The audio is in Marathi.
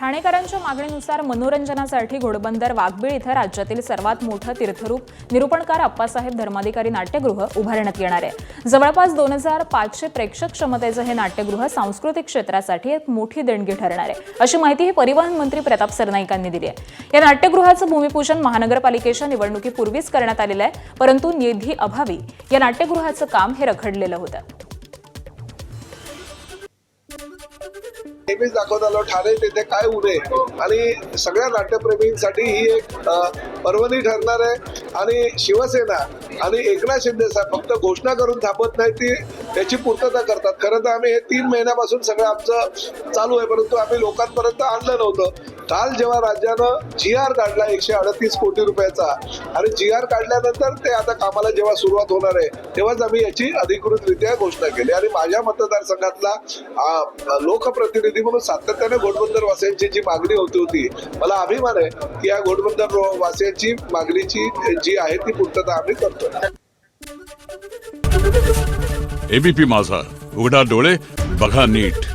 ठाणेकरांच्या मागणीनुसार मनोरंजनासाठी घोडबंदर वाघबीळ इथं राज्यातील सर्वात मोठं तीर्थरूप निरूपणकार अप्पासाहेब धर्माधिकारी नाट्यगृह उभारण्यात येणार आहे। जवळपास 2500 प्रेक्षक क्षमतेचं हे नाट्यगृह सांस्कृतिक क्षेत्रासाठी एक मोठी देणगी ठरणार आहे, अशी माहिती परिवहन मंत्री प्रताप सरनाईक यांनी दिली आहे। या नाट्यगृहाचं भूमिपूजन महानगरपालिकेच्या निवडणुकीपूर्वीच करण्यात आलेलं आहे, परंतु निधी अभावी या नाट्यगृहाचं काम हे रखडलेलं होतं। नेहमीच दाखवत आलो ठाणे तेथे काय उरे आणि सगळ्या नाट्यप्रेमींसाठी ही एक पर्वणी ठरणार आहे। आणि शिवसेना आणि एकनाथ शिंदे साहेब फक्त घोषणा करून थांबत नाही, ती त्याची पूर्तता करतात। खरं तर आम्ही हे 3 महिन्यापासून सगळं आमचं चालू आहे, परंतु आम्ही लोकांपर्यंत आणलं नव्हतं। काल जेव्हा राज्यानं GR काढला 138 कोटी रुपयाचा आणि GR काढल्यानंतर ते आता कामाला जेव्हा सुरुवात होणार आहे तेव्हाच आम्ही याची अधिकृतरित्या घोषणा केली। आणि माझ्या मतदारसंघातला लोकप्रतिनिधी म्हणून सातत्याने घोडबंदर वासियांची जी मागणी होती, मला अभिमान आहे की या घोडबंदर वासियांची मागणीची जी आहे ती पूर्तता आम्ही करतोय। ABP माझा, उघडा डोळे बघा नीट।